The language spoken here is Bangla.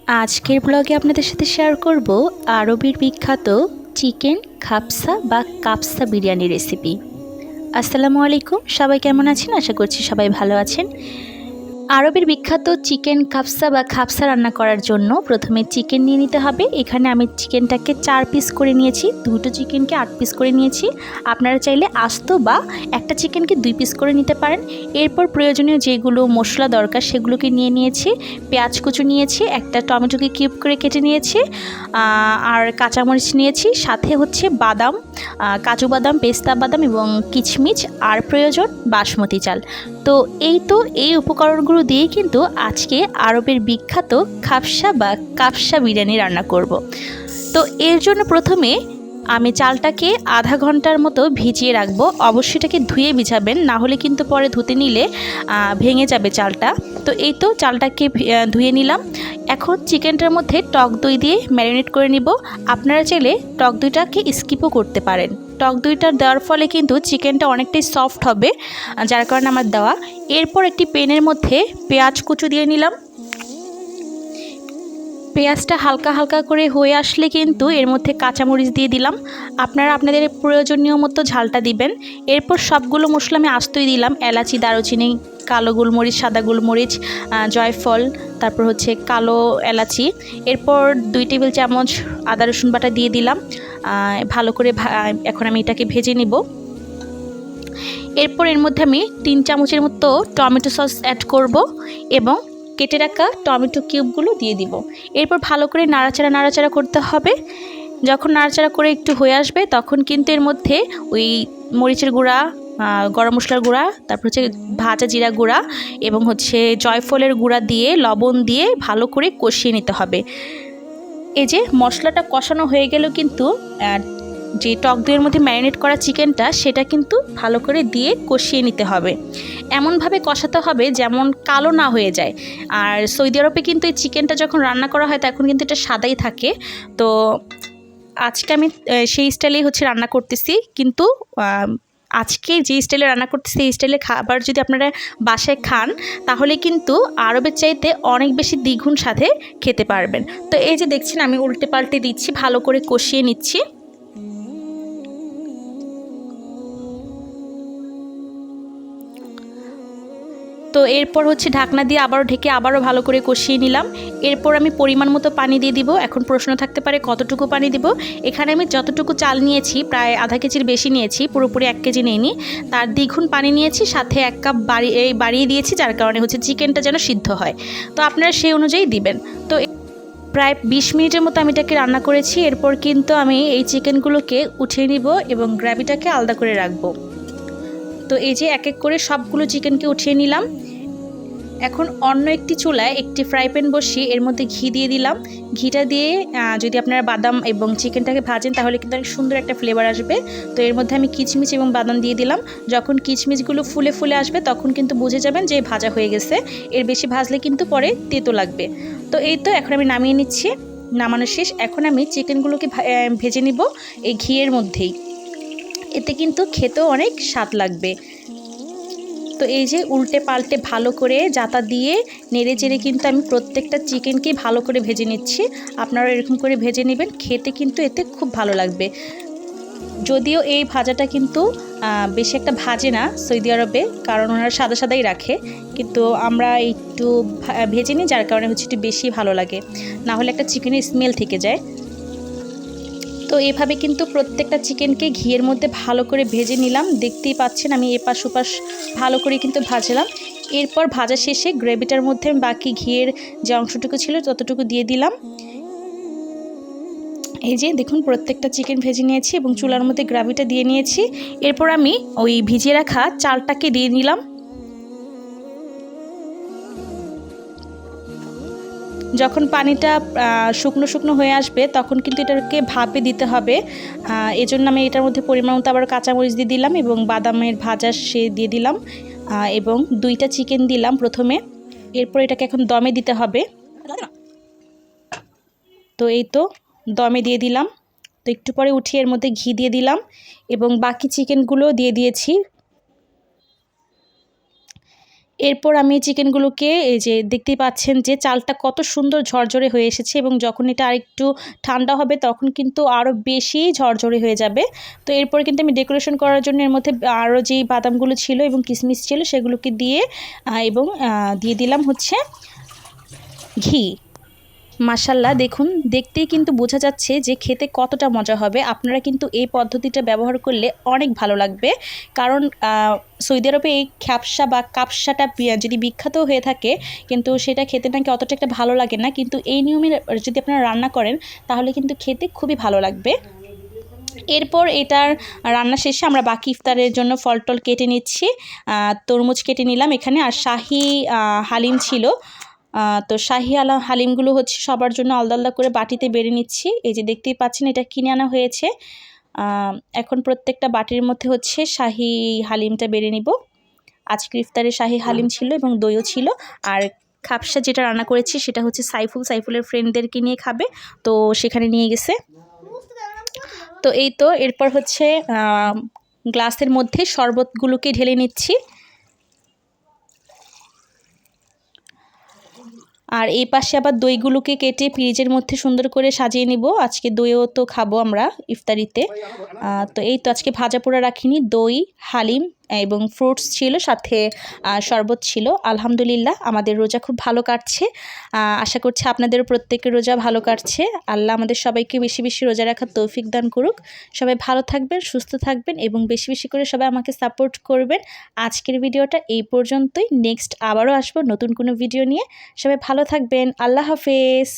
আজকের ব্লগে আপনাদের সাথে শেয়ার করব আরবের বিখ্যাত চিকেন খাপসা বা কাপসা বিরিয়ানি রেসিপি। আসসালামু আলাইকুম, সবাই কেমন আছেন? আশা করছি সবাই ভালো আছেন। আরবের বিখ্যাত চিকেন কাপসা বা খাপসা রান্না করার জন্য প্রথমে চিকেন নিয়ে নিতে হবে। এখানে আমি চিকেনটাকে 4 পিস করে নিয়েছি, দুটো চিকেনকে 8 পিস করে নিয়েছি। আপনারা চাইলে আস্ত বা একটা চিকেনকে 2 পিস করে নিতে পারেন। এরপর প্রয়োজনীয় যেগুলো মশলা দরকার সেগুলোকে নিয়ে নিয়েছি। পেঁয়াজ কুচু নিয়েছি, একটা টমেটোকে কিউব করে কেটে নিয়েছি, আর কাঁচামরিচ নিয়েছি, সাথে হচ্ছে বাদাম, কাজু বাদাম, পেস্তা বাদাম এবং কিশমিশ, আর প্রয়োজন বাসমতি চাল। তো এই উপকরণগুলো দিয়ে কিন্তু আজকে আরবের বিখ্যাত খাপসা বা কাপসা বিরিয়ানি রান্না করব। তো এর জন্য প্রথমে আমি চালটাকে আধা ঘন্টার মতো ভিজিয়ে রাখবো। অবশ্যই এটাকে ধুয়ে ভিজাবেন, না হলে কিন্তু পরে ধুতে নিলে ভেঙে যাবে চালটা। তো চালটাকে ধুয়ে নিলাম। এখন চিকেনটার মধ্যে টক দই দিয়ে ম্যারিনেট করে নিব। আপনারা চাইলে টক দইটাকে স্কিপও করতে পারেন। টক দইটা দেওয়ার ফলে কিন্তু চিকেনটা অনেকটাই সফট হবে, যার কারণে আমার দেওয়া। এরপর একটি প্যানের মধ্যে পেঁয়াজ কুচু দিয়ে নিলাম। পেঁয়াজটা হালকা হালকা করে হয়ে আসলে কিন্তু এর মধ্যে কাঁচামরিচ দিয়ে দিলাম। আপনারা আপনাদের প্রয়োজনীয় মতো ঝালটা দিবেন। এরপর সবগুলো মশলা আমি আস্তই দিলাম: এলাচি, দারুচিনি, কালো গোলমরিচ, সাদা গোলমরিচ, জয়ফল, তারপর হচ্ছে কালো এলাচি। এরপর 2 টেবিল চামচ আদা রসুন বাটা দিয়ে দিলাম। ভালো করে এখন আমি এটাকে ভেজে নিব। এরপর এর মধ্যে আমি 3 চামচের মতো টমেটো সস অ্যাড করব এবং কেটে রাখা টমেটো কিউবগুলো দিয়ে দিব। এরপর ভালো করে নাড়াচাড়া করতে হবে। যখন নাড়াচাড়া করে একটু হয়ে আসবে তখন কিন্তু এর মধ্যে ওই মরিচের গুঁড়া, গরম মশলার গুঁড়া, তারপর হচ্ছে ভাজা জিরা গুঁড়া এবং হচ্ছে জয়ফলের গুঁড়া দিয়ে লবণ দিয়ে ভালো করে কষিয়ে নিতে হবে। এই যে মশলাটা কষানো হয়ে গেলেও কিন্তু যে টক দইয়ের মধ্যে ম্যারিনেট করা চিকেনটা সেটা কিন্তু ভালো করে দিয়ে কষিয়ে নিতে হবে। এমনভাবে কষাতে হবে যেমন কালো না হয়ে যায়। আর সৌদি আরবে কিন্তু এই চিকেনটা যখন রান্না করা হয় তখন কিন্তু এটা সাদাই থাকে। তো আজকে আমি সেই স্টাইলেই রান্না করতেছি, কিন্তু আজকে যে স্টাইলে রান্না করতেছি এই স্টাইলে খাবার যদি আপনারা বাসায় খান তাহলে কিন্তু আরবের চাইতে অনেক বেশি দ্বিগুণ সাথে খেতে পারবেন। তো এই যে দেখছেন আমি উল্টে পাল্টে দিচ্ছি, ভালো করে কষিয়ে নিচ্ছি। তো এরপর ঢাকনা দিয়ে আবারও ভালো করে কষিয়ে নিলাম। এরপর আমি পরিমাণ মতো পানি দিয়ে দিব। এখন প্রশ্ন থাকতে পারে কতটুকু পানি দিব। এখানে আমি যতটুকু চাল নিয়েছি প্রায় আধা কেজির বেশি নিয়েছি, পুরোপুরি 1 কেজি নেইনি, তার দ্বিগুণ পানি নিয়েছি, সাথে 1 কাপ বাড়িয়ে দিয়েছি, যার কারণে চিকেনটা যেন সিদ্ধ হয়। তো আপনারা সেই অনুযায়ী দিবেন। তো প্রায় 20 মিনিটের মতো আমি এটাকে রান্না করেছি। এরপর কিন্তু আমি এই চিকেনগুলোকে উঠিয়ে নিব এবং গ্রেভিটাকে আলাদা করে রাখবো। তো এই যে এক এক করে সবগুলো চিকেনকে উঠিয়ে নিলাম। এখন অন্য একটি চুলায় একটি ফ্রাই প্যান বসিয়ে এর মধ্যে ঘি দিয়ে দিলাম। ঘিটা দিয়ে যদি আপনারা বাদাম এবং চিকেনটাকে ভাজেন তাহলে কিন্তু অনেক সুন্দর একটা ফ্লেভার আসবে। তো এর মধ্যে আমি কিশমিশ এবং বাদাম দিয়ে দিলাম। যখন কিশমিশগুলো ফুলে ফুলে আসবে তখন কিন্তু বুঝে যাবেন যে ভাজা হয়ে গেছে। এর বেশি ভাজলে কিন্তু পরে তেতো লাগবে। তো এখন আমি নামিয়ে নিচ্ছি। নামানো শেষ। এখন আমি চিকেনগুলোকে ভেজে নিব এই ঘিয়ের মধ্যেই। এতে কিন্তু খেতেও অনেক স্বাদ লাগবে। তো এই যে উল্টে পাল্টে ভালো করে জাতা দিয়ে নেড়ে চেড়ে কিন্তু আমি প্রত্যেকটা চিকেনকেই ভালো করে ভেজে নিচ্ছি। আপনারা এরকম করে ভেজে নেবেন, খেতে কিন্তু এতে খুব ভালো লাগবে। যদিও এই ভাজাটা কিন্তু বেশি একটা ভাজে না সৌদি আরবে, কারণ ওনারা সাদা সাদাই রাখে, কিন্তু আমরা একটু ভেজে নিই, যার কারণে একটু বেশি ভালো লাগে, না হলে একটা চিকেনের স্মেল থেকে যায়। তো এভাবে কিন্তু প্রত্যেকটা চিকেনকে ঘিয়ের মধ্যে ভালো করে ভেজে নিলাম। দেখতেই পাচ্ছেন আমি এপাশ ওপাশ ভালো করে কিন্তু ভাজলাম। এরপর ভাজা শেষে গ্রেভিটার মধ্যে বাকি ঘিয়ের যে অংশটুকু ছিল ততটুকু দিয়ে দিলাম। এই যে দেখুন প্রত্যেকটা চিকেন ভেজে নিয়েছি এবং চুলার মধ্যে গ্রেভিটা দিয়ে নিয়েছি। এরপর আমি ওই ভিজিয়ে রাখা চালটাকে দিয়ে নিলাম। যখন পানিটা শুকনো শুকনো হয়ে আসবে তখন কিন্তু এটাকে ভাপে দিতে হবে। এজন্য আমি এটার মধ্যে পরিমাণ মতো আবার কাঁচামরিচ দিয়ে দিলাম এবং বাদামের ভাজা সে দিয়ে দিলাম এবং 2টা চিকেন দিলাম প্রথমে। এরপর এটাকে এখন দমে দিতে হবে। তো দমে দিয়ে দিলাম। তো একটু পরে উঠিয়ে এর মধ্যে ঘি দিয়ে দিলাম এবং বাকি চিকেনগুলো দিয়ে দিয়েছি। এরপর আমি চিকেনগুলোকে এই যে দেখতেই পাচ্ছেন যে চালটা কত সুন্দর ঝরঝরে হয়ে এসেছে, এবং যখন এটা আরেকটু ঠান্ডা হবে তখন কিন্তু আরও বেশি ঝরঝরে হয়ে যাবে। তো এরপর কিন্তু আমি ডেকোরেশন করার জন্য এর মধ্যে আরও যেই বাদামগুলো ছিল এবং কিশমিশ ছিল সেগুলোকে দিয়ে এবং দিয়ে দিলাম হচ্ছে ঘি। মাশাল্লাহ, দেখুন দেখতেই কিন্তু বোঝা যাচ্ছে যে খেতে কতটা মজা হবে। আপনারা কিন্তু এই পদ্ধতিটা ব্যবহার করলে অনেক ভালো লাগবে, কারণ সৌদি আরবে এই খ্যাপসা বা কাপসাটা যদি বিখ্যাত হয়ে থাকে, কিন্তু সেটা খেতে নাকি অতটা একটা ভালো লাগে না, কিন্তু এই নিয়মে যদি আপনারা রান্না করেন তাহলে কিন্তু খেতে খুবই ভালো লাগবে। এরপর এটার রান্না শেষে আমরা বাকি ইফতারের জন্য ফল টল কেটে নিচ্ছি। তরমুজ কেটে নিলাম এখানে, আর শাহি হালিম ছিল। তো শাহি হালিমগুলো হচ্ছে সবার জন্য আলাদা আলাদা করে বাটিতে বেড়ে নিচ্ছি। এই যে দেখতেই পাচ্ছেন এটা কিনে আনা হয়েছে। এখন প্রত্যেকটা বাটির মধ্যে হচ্ছে শাহি হালিমটা বেড়ে নিব। আজকের ইফতারে শাহি হালিম ছিল এবং দইও ছিল। আর খাপসা যেটা রান্না করেছি সেটা হচ্ছে সাইফুলের ফ্রেন্ডদেরকে নিয়ে খাবে, তো সেখানে নিয়ে গেছে। তো এই তো এরপর হচ্ছে গ্লাসের মধ্যে শরবতগুলোকে ঢেলে নিচ্ছি। আর এই পাশে আবার দইগুলোকে কেটে ফ্রিজের মধ্যে সুন্দর করে সাজিয়ে নিব। আজকে দইও তো খাবো আমরা ইফতারিতে। তো এই তো আজকে ভাজা পোড়া রাখিনি, দই, হালিম এবং ফ্রুটস ছিল, সাথে শরবত ছিল। আলহামদুলিল্লাহ আমাদের রোজা খুব ভালো কাটছে। আশা করছি আপনাদেরও প্রত্যেকের রোজা ভালো কাটছে। আল্লাহ আমাদের সবাইকে বেশি বেশি রোজা রাখার তৌফিক দান করুক। সবাই ভালো থাকবেন, সুস্থ থাকবেন এবং বেশি বেশি করে সবাই আমাকে সাপোর্ট করবেন। আজকের ভিডিওটা এই পর্যন্তই। নেক্সট আবারও আসবো নতুন কোনো ভিডিও নিয়ে। সবাই ভালো থাকবেন। আল্লাহ হাফেজ।